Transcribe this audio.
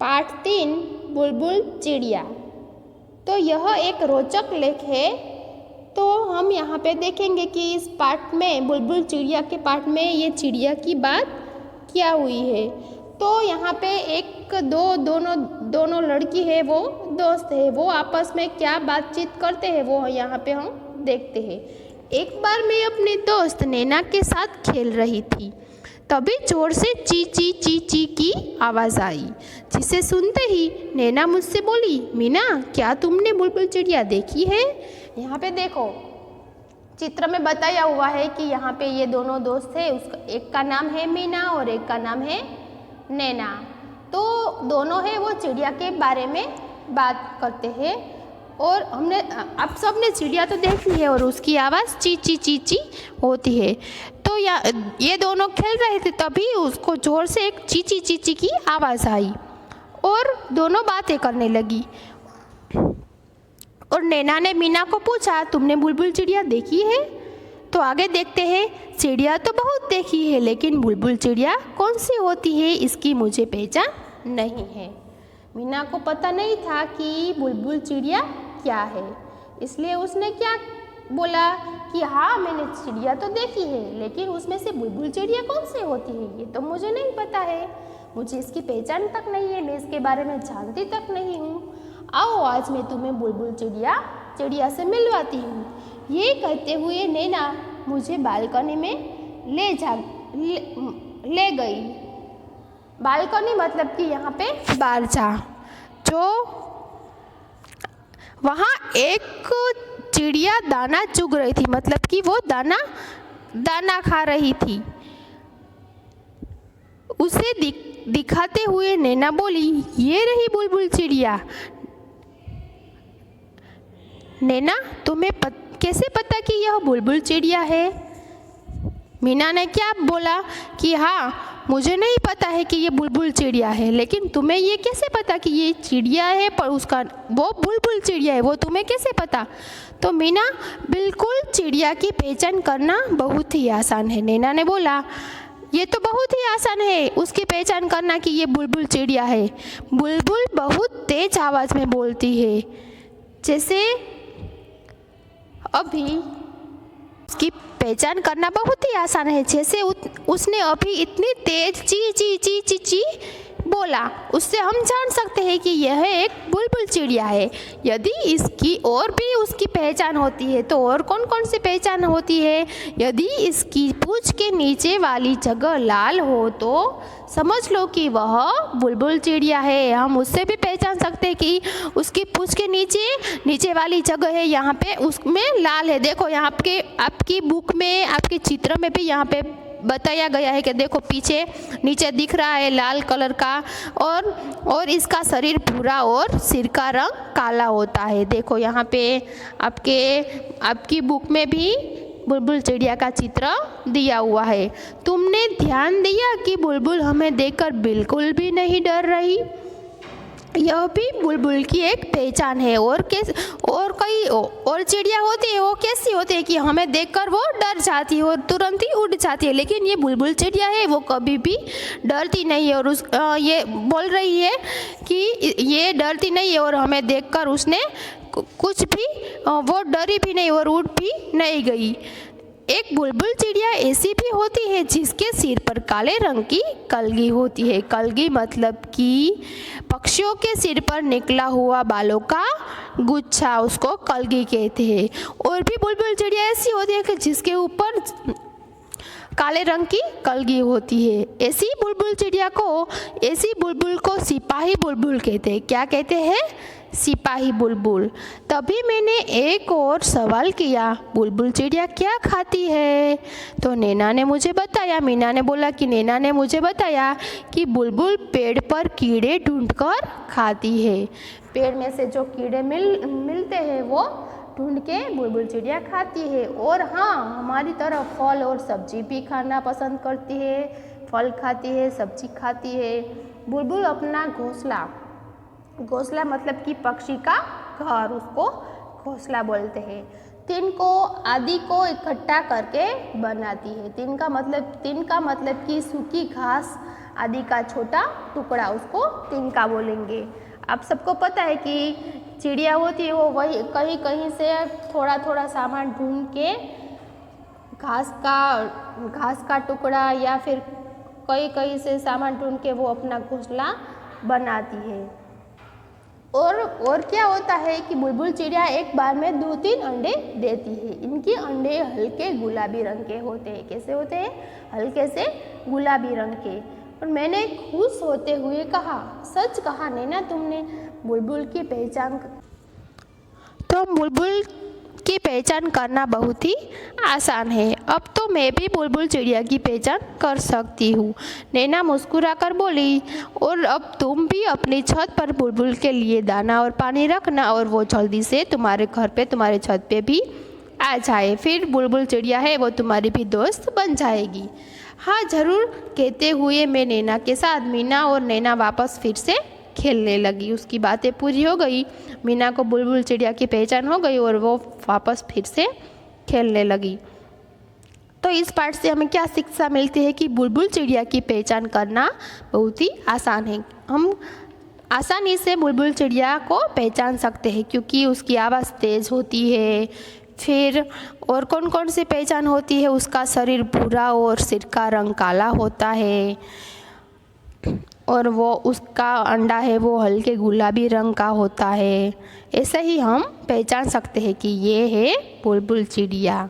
पाठ 3 बुलबुल चिड़िया। तो यह एक रोचक लेख है। तो हम यहाँ पे देखेंगे कि इस पाठ में बुलबुल चिड़िया के पाठ में ये चिड़िया की बात क्या हुई है। तो यहाँ पे दोनों लड़की है, वो दोस्त है, वो आपस में क्या बातचीत करते हैं वो यहाँ पे हम देखते हैं। एक बार मैं अपने दोस्त नैना के साथ खेल रही थी, तभी जोर से ची ची ची ची की आवाज़ आई, जिसे सुनते ही नैना मुझसे बोली, मीना क्या तुमने बुलबुल चिड़िया देखी है? यहाँ पे देखो चित्र में बताया हुआ है कि यहाँ पे ये दोनों दोस्त है, उसका एक का नाम है मीना और एक का नाम है नैना। तो दोनों है वो चिड़िया के बारे में बात करते हैं और आप सब ने चिड़िया तो देखी है और उसकी आवाज़ ची ची ची ची होती है। तो ये दोनों खेल रहे थे, तभी उसको जोर से एक ची ची ची ची की आवाज़ आई और दोनों बातें करने लगी। और नैना ने मीना को पूछा, तुमने बुलबुल चिड़िया देखी है? तो आगे देखते हैं, चिड़िया तो बहुत देखी है, लेकिन बुलबुल चिड़िया कौन सी होती है इसकी मुझे पहचान नहीं है। मीना को पता नहीं था कि बुलबुल चिड़िया क्या है, इसलिए उसने क्या बोला कि हाँ मैंने चिड़िया तो देखी है, लेकिन उसमें से बुलबुल चिड़िया कौन सी होती है ये तो मुझे नहीं पता है, मुझे इसकी पहचान तक नहीं है, मैं इसके बारे में जानती तक नहीं हूँ। आओ आज मैं तुम्हें बुलबुल चिड़िया से मिलवाती हूँ। ये कहते हुए नैना मुझे बालकनी में ले गई। बालकनी मतलब कि यहाँ पे बारचा, जो वहाँ एक चिड़िया दाना चुग रही थी, मतलब कि वो दाना खा रही थी। उसे दिखाते हुए नैना बोली, ये रही बुलबुल चिड़िया। नैना तुम्हें कैसे पता कि यह बुलबुल चिड़िया है? मीना ने क्या बोला कि हाँ मुझे नहीं पता है कि ये बुलबुल चिड़िया है, लेकिन तुम्हें ये कैसे पता कि ये चिड़िया है, पर उसका वो बुलबुल चिड़िया है, वो तुम्हें कैसे पता? तो मीना, बिल्कुल चिड़िया की पहचान करना बहुत ही आसान है। नैना ने बोला, ये तो बहुत ही आसान है उसकी पहचान करना कि ये बुलबुल चिड़िया है। बुलबुल बहुत तेज आवाज़ में बोलती है, जैसे अभी उसकी पहचान करना बहुत ही आसान है, जैसे उसने अभी इतनी तेज ची ची ची ची ची बोला, उससे हम जान सकते हैं कि यह एक बुलबुल चिड़िया है। यदि इसकी और भी उसकी पहचान होती है तो और कौन कौन सी पहचान होती है? यदि इसकी पूंछ के नीचे वाली जगह लाल हो तो समझ लो कि वह बुलबुल चिड़िया है। हम उससे भी पहचान सकते हैं कि उसकी पूंछ के नीचे वाली जगह है, यहाँ पे उसमें लाल है। देखो यहाँ पे आपकी बुक में, आपके चित्र में भी यहाँ पे बताया गया है कि देखो पीछे नीचे दिख रहा है लाल कलर का, और इसका शरीर भूरा और सिर का रंग काला होता है। देखो यहाँ पे आपकी बुक में भी बुलबुल चिड़िया का चित्र दिया हुआ है। तुमने ध्यान दिया कि बुलबुल हमें देखकर बिल्कुल भी नहीं डर रही? यह भी बुलबुल की एक पहचान है। और कई और चिड़िया होती है, वो कैसी होती है कि हमें देखकर वो डर जाती है और तुरंत ही उड़ जाती है, लेकिन ये बुलबुल चिड़िया है वो कभी भी डरती नहीं है। और ये बोल रही है कि ये डरती नहीं है और हमें देखकर उसने कुछ भी वो डरी भी नहीं और उड़ भी नहीं गई। एक बुलबुल चिड़िया ऐसी भी होती है जिसके सिर पर काले रंग की कलगी होती है। कलगी मतलब कि पक्षियों के सिर पर निकला हुआ बालों का गुच्छा, उसको कलगी कहते हैं। और भी बुलबुल चिड़िया ऐसी होती है कि जिसके ऊपर काले रंग की कलगी होती है। ऐसी बुलबुल को सिपाही बुलबुल कहते हैं। क्या कहते हैं? सिपाही बुलबुल। तभी मैंने एक और सवाल किया, बुलबुल चिड़िया क्या खाती है? तो मीना ने मुझे बताया कि बुलबुल पेड़ पर कीड़े ढूंढकर खाती है। पेड़ में से जो कीड़े मिलते हैं वो ढूंढ के बुलबुल चिड़िया खाती है। और हाँ, हमारी तरह फल और सब्जी भी खाना पसंद करती है, फल खाती है, सब्जी खाती है। बुलबुल अपना घोंसला मतलब कि पक्षी का घर, उसको घोंसला बोलते हैं। तिन को आदि को इकट्ठा करके बनाती है। तिन का मतलब कि सूखी घास आदि का छोटा टुकड़ा, उसको तिनका बोलेंगे। आप सबको पता है कि चिड़िया होती है वो वही कहीं कहीं से थोड़ा थोड़ा सामान ढूंढ के घास का टुकड़ा या फिर कहीं कहीं से सामान ढूंढ के वो अपना घोंसला बनाती है। और क्या होता है कि बुलबुल चिड़िया एक बार में 2-3 अंडे देती है। इनके अंडे हल्के गुलाबी रंग के होते हैं। कैसे होते हैं? हल्के से गुलाबी रंग के। और मैंने खुश होते हुए कहा, सच कहा नैना तुमने, बुलबुल की पहचान की पहचान करना बहुत ही आसान है। अब तो मैं भी बुलबुल चिड़िया की पहचान कर सकती हूँ। नैना मुस्कुराकर बोली, और अब तुम भी अपनी छत पर बुलबुल के लिए दाना और पानी रखना और वो जल्दी से तुम्हारे घर पे, तुम्हारे छत पे भी आ जाए। फिर बुलबुल चिड़िया है वो तुम्हारी भी दोस्त बन जाएगी। हाँ ज़रूर, कहते हुए मैं नैना के साथ मीना और नैना वापस फिर से खेलने लगी। उसकी बातें पूरी हो गई। मीना को बुलबुल चिड़िया की पहचान हो गई और वो वापस फिर से खेलने लगी। तो इस पाठ से हमें क्या शिक्षा मिलती है कि बुलबुल चिड़िया की पहचान करना बहुत ही आसान है। हम आसानी से बुलबुल चिड़िया को पहचान सकते हैं क्योंकि उसकी आवाज़ तेज़ होती है। फिर और कौन कौन सी पहचान होती है? उसका शरीर भूरा और सिर का रंग काला होता है और वो उसका अंडा है वो हल्के गुलाबी रंग का होता है। ऐसे ही हम पहचान सकते हैं कि ये है बुलबुल चिड़िया।